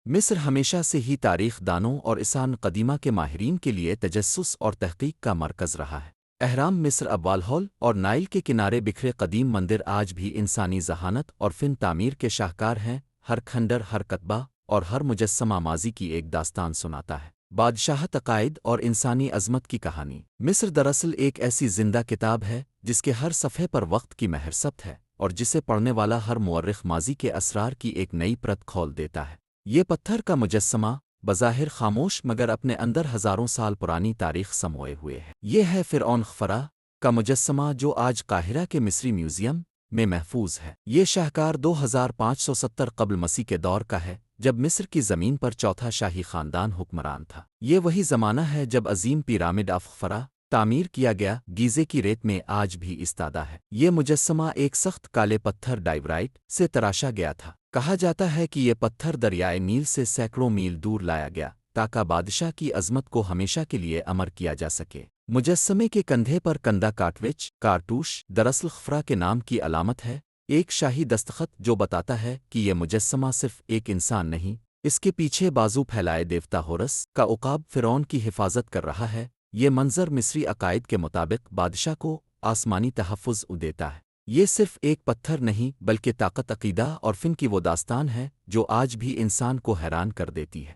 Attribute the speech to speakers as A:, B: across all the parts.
A: مصر ہمیشہ سے ہی تاریخ دانوں اور انسان قدیمہ کے ماہرین کے لیے تجسس اور تحقیق کا مرکز رہا ہے۔ اہرام مصر اب والہول اور نائل کے کنارے بکھرے قدیم مندر آج بھی انسانی ذہانت اور فن تعمیر کے شاہکار ہیں۔ ہر کھنڈر، ہر کتبہ اور ہر مجسمہ ماضی کی ایک داستان سناتا ہے، بادشاہت، عقائد اور انسانی عظمت کی کہانی۔ مصر دراصل ایک ایسی زندہ کتاب ہے جس کے ہر صفحے پر وقت کی مہر ثبت ہے، اور جسے پڑھنے والا ہر مورخ ماضی کے اسرار کی ایک نئی پرت کھول دیتا ہے۔ یہ پتھر کا مجسمہ بظاہر خاموش مگر اپنے اندر ہزاروں سال پرانی تاریخ سموئے ہوئے ہے۔ یہ ہے فرعون خفرع کا مجسمہ جو آج قاہرہ کے مصری میوزیم میں محفوظ ہے۔ یہ شاہکار 2570 قبل مسیح کے دور کا ہے، جب مصر کی زمین پر چوتھا شاہی خاندان حکمران تھا۔ یہ وہی زمانہ ہے جب عظیم پیرامڈ آف خفرع تعمیر کیا گیا، گیزے کی ریت میں آج بھی استادہ ہے۔ یہ مجسمہ ایک سخت کالے پتھر ڈائیورائٹ سے تراشا گیا تھا۔ کہا جاتا ہے کہ یہ پتھر دریائے نیل سے سینکڑوں میل دور لایا گیا تاکہ بادشاہ کی عظمت کو ہمیشہ کے لیے امر کیا جا سکے۔ مجسمے کے کندھے پر کندہ کارٹوش دراصل خفرع کے نام کی علامت ہے، ایک شاہی دستخط جو بتاتا ہے کہ یہ مجسمہ صرف ایک انسان نہیں، اس کے پیچھے بازو پھیلائے دیوتا ہورس کا عقاب فرعون کی حفاظت کر رہا ہے۔ یہ منظر مصری عقائد کے مطابق بادشاہ کو آسمانی تحفظ دیتا ہے۔ یہ صرف ایک پتھر نہیں بلکہ طاقت، عقیدہ اور فن کی وہ داستان ہے جو آج بھی انسان کو حیران کر دیتی ہے۔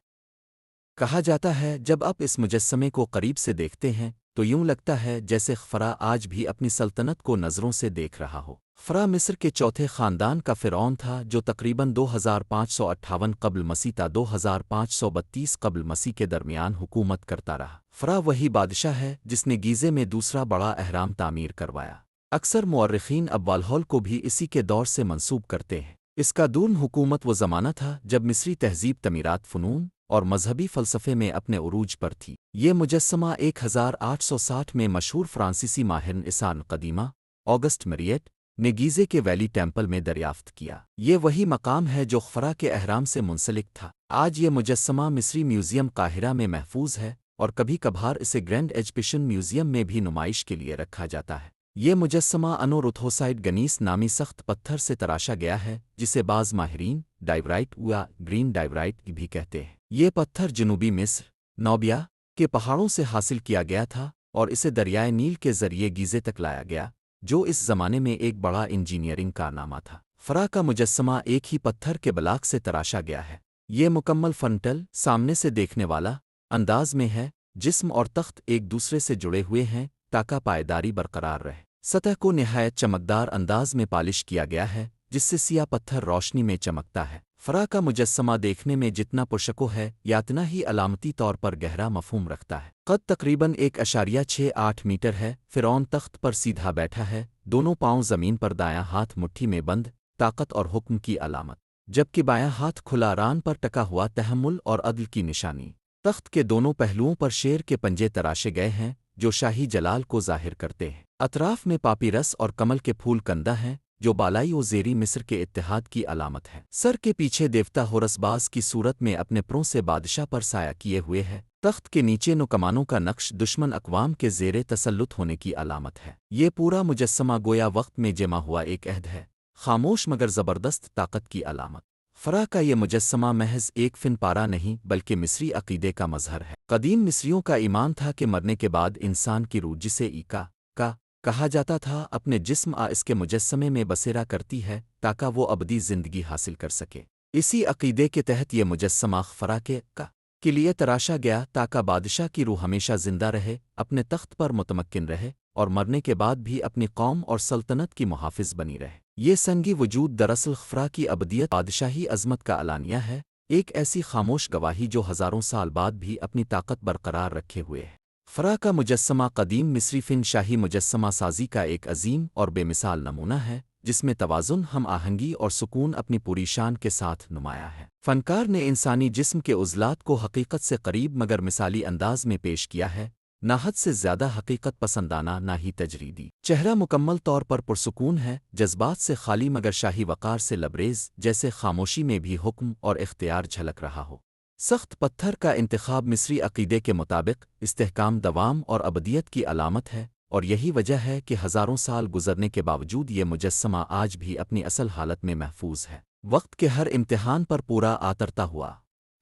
A: کہا جاتا ہے جب آپ اس مجسمے کو قریب سے دیکھتے ہیں تو یوں لگتا ہے جیسے خفرع آج بھی اپنی سلطنت کو نظروں سے دیکھ رہا ہو۔ خفرع مصر کے چوتھے خاندان کا فرعون تھا جو تقریباً 2558 قبل مسیح تا 2532 قبل مسیح کے درمیان حکومت کرتا رہا۔ خفرع وہی بادشاہ ہے جس نے گیزے میں دوسرا بڑا اہرام تعمیر کروایا۔ اکثر مورخین اب والہول کو بھی اسی کے دور سے منسوب کرتے ہیں۔ اس کا دور حکومت وہ زمانہ تھا جب مصری تہذیب، تعمیرات، فنون اور مذہبی فلسفے میں اپنے عروج پر تھی۔ یہ مجسمہ 1860 میں مشہور فرانسیسی ماہر انسان قدیمہ آگسٹ میریٹ نے گیزے کے ویلی ٹیمپل میں دریافت کیا۔ یہ وہی مقام ہے جو خفرع کے اہرام سے منسلک تھا۔ آج یہ مجسمہ مصری میوزیم قاہرہ میں محفوظ ہے اور کبھی کبھار اسے گرینڈ ایجپشن میوزیم میں بھی نمائش کے لیے رکھا جاتا ہے۔ یہ مجسمہ انوروتھوسائڈ گنیس نامی سخت پتھر سے تراشا گیا ہے جسے بعض ماہرین ڈائیورائٹ یا گرین ڈائیورائٹ بھی کہتے ہیں۔ یہ پتھر جنوبی مصر، نوبیا کے پہاڑوں سے حاصل کیا گیا تھا اور اسے دریائے نیل کے ذریعے گیزے تک لایا گیا، جو اس زمانے میں ایک بڑا انجینئرنگ کارنامہ تھا۔ خفرع کا مجسمہ ایک ہی پتھر کے بلاک سے تراشا گیا ہے۔ یہ مکمل فرنٹل سامنے سے دیکھنے والا انداز میں ہے، جسم اور تخت ایک دوسرے سے جڑے ہوئے ہیں تاکہ پائیداری برقرار رہے۔ سطح کو نہایت چمکدار انداز میں پالش کیا گیا ہے جس سے سیاہ پتھر روشنی میں چمکتا ہے۔ خفرع کا مجسمہ دیکھنے میں جتنا پرشکو ہے یا اتنا ہی علامتی طور پر گہرا مفہوم رکھتا ہے۔ قد تقریباً 1.68 میٹر ہے۔ فرعون تخت پر سیدھا بیٹھا ہے، دونوں پاؤں زمین پر، دایاں ہاتھ مٹھی میں بند، طاقت اور حکم کی علامت، جبکہ بایاں ہاتھ کھلا ران پر ٹکا ہوا، تحمل اور عدل کی نشانی۔ تخت کے دونوں پہلوؤں پر شیر کے پنجے تراشے گئے ہیں جو شاہی جلال کو ظاہر کرتے ہیں۔ اطراف میں پاپیرس اور کمل کے پھول کندہ ہیں جو بالائی و زیری مصر کے اتحاد کی علامت ہے۔ سر کے پیچھے دیوتا ہورس باز کی صورت میں اپنے پروں سے بادشاہ پر سایہ کیے ہوئے ہے۔ تخت کے نیچے نوکمانوں کا نقش دشمن اقوام کے زیر تسلط ہونے کی علامت ہے۔ یہ پورا مجسمہ گویا وقت میں جمع ہوا ایک عہد ہے، خاموش مگر زبردست طاقت کی علامت۔ خفرع کا یہ مجسمہ محض ایک فن پارہ نہیں بلکہ مصری عقیدے کا مظہر ہے۔ قدیم مصریوں کا ایمان تھا کہ مرنے کے بعد انسان کی روح، جسے ایکا کا کہا جاتا تھا، اپنے جسم اس کے مجسمے میں بسیرا کرتی ہے تاکہ وہ ابدی زندگی حاصل کر سکے۔ اسی عقیدے کے تحت یہ مجسمہ خفرع کے لیے تراشا گیا تاکہ بادشاہ کی روح ہمیشہ زندہ رہے، اپنے تخت پر متمکن رہے اور مرنے کے بعد بھی اپنی قوم اور سلطنت کی محافظ بنی رہے۔ یہ سنگی وجود دراصل خفرع کی ابدیت، بادشاہی عظمت کا اعلانیہ ہے، ایک ایسی خاموش گواہی جو ہزاروں سال بعد بھی اپنی طاقت برقرار رکھے ہوئے ہے۔ خفرع کا مجسمہ قدیم مصری فن شاہی مجسمہ سازی کا ایک عظیم اور بے مثال نمونہ ہے جس میں توازن، ہم آہنگی اور سکون اپنی پوری شان کے ساتھ نمایاں ہے۔ فنکار نے انسانی جسم کے عضلات کو حقیقت سے قریب مگر مثالی انداز میں پیش کیا ہے، نہ حد سے زیادہ حقیقت پسندانہ نہ ہی تجریدی۔ چہرہ مکمل طور پر پرسکون ہے، جذبات سے خالی مگر شاہی وقار سے لبریز، جیسے خاموشی میں بھی حکم اور اختیار جھلک رہا ہو۔ سخت پتھر کا انتخاب مصری عقیدے کے مطابق استحکام، دوام اور ابدیت کی علامت ہے، اور یہی وجہ ہے کہ ہزاروں سال گزرنے کے باوجود یہ مجسمہ آج بھی اپنی اصل حالت میں محفوظ ہے، وقت کے ہر امتحان پر پورا اترتا ہوا۔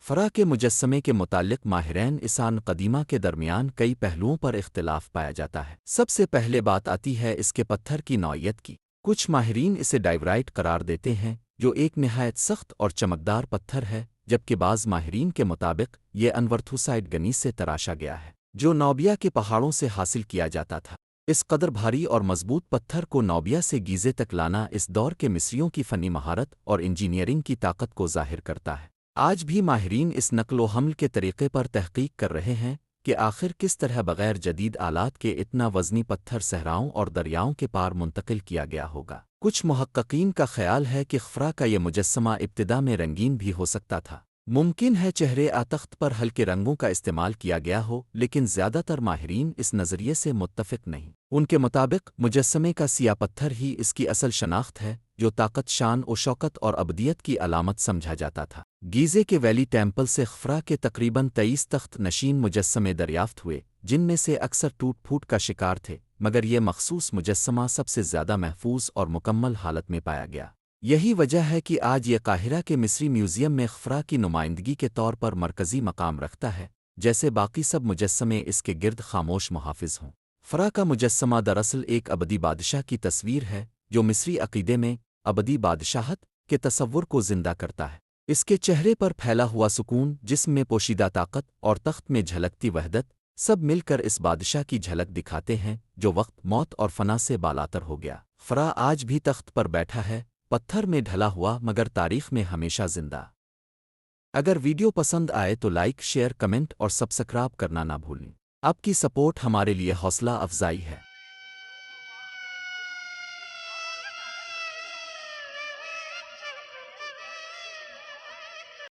A: فرا کے مجسمے کے متعلق ماہرین انسان قدیمہ کے درمیان کئی پہلوؤں پر اختلاف پایا جاتا ہے۔ سب سے پہلے بات آتی ہے اس کے پتھر کی نوعیت کی۔ کچھ ماہرین اسے ڈائیورائٹ قرار دیتے ہیں جو ایک نہایت سخت اور چمکدار پتھر ہے، جبکہ بعض ماہرین کے مطابق یہ انورتھوسائٹ گنیس سے تراشا گیا ہے جو نوبیا کے پہاڑوں سے حاصل کیا جاتا تھا۔ اس قدر بھاری اور مضبوط پتھر کو نوبیا سے گیزے تک لانا اس دور کے مصریوں کی فنی مہارت اور انجینئرنگ کی طاقت کو ظاہر کرتا ہے۔ آج بھی ماہرین اس نقل و حمل کے طریقے پر تحقیق کر رہے ہیں کہ آخر کس طرح بغیر جدید آلات کے اتنا وزنی پتھر صحراؤں اور دریاؤں کے پار منتقل کیا گیا ہوگا۔ کچھ محققین کا خیال ہے کہ خفرا کا یہ مجسمہ ابتدا میں رنگین بھی ہو سکتا تھا۔ ممکن ہے چہرے آتخت پر ہلکے رنگوں کا استعمال کیا گیا ہو، لیکن زیادہ تر ماہرین اس نظریے سے متفق نہیں۔ ان کے مطابق مجسمے کا سیاہ پتھر ہی اس کی اصل شناخت ہے، جو طاقت، شان و شوکت اور ابدیت کی علامت سمجھا جاتا تھا۔ گیزے کے ویلی ٹیمپل سے خفرا کے تقریباً 23 تخت نشین مجسمے دریافت ہوئے، جن میں سے اکثر ٹوٹ پھوٹ کا شکار تھے، مگر یہ مخصوص مجسمہ سب سے زیادہ محفوظ اور مکمل حالت میں پایا گیا۔ یہی وجہ ہے کہ آج یہ قاہرہ کے مصری میوزیم میں خفرا کی نمائندگی کے طور پر مرکزی مقام رکھتا ہے، جیسے باقی سب مجسمے اس کے گرد خاموش محافظ ہوں۔ خفرا کا مجسمہ دراصل ایک ابدی بادشاہ کی تصویر ہے جو مصری عقیدے میں ابدی بادشاہت کے تصور کو زندہ کرتا ہے۔ اس کے چہرے پر پھیلا ہوا سکون، جسم میں پوشیدہ طاقت اور تخت میں جھلکتی وحدت، سب مل کر اس بادشاہ کی جھلک دکھاتے ہیں جو وقت، موت اور فنا سے بالاتر ہو گیا۔ خفرا آج بھی تخت پر بیٹھا ہے، پتھر میں ڈھلا ہوا، مگر تاریخ میں ہمیشہ زندہ۔ اگر ویڈیو پسند آئے تو لائک، شیئر، کمنٹ اور سبسکرائب کرنا نہ بھولیں۔ آپ کی سپورٹ ہمارے لیے حوصلہ افزائی ہے۔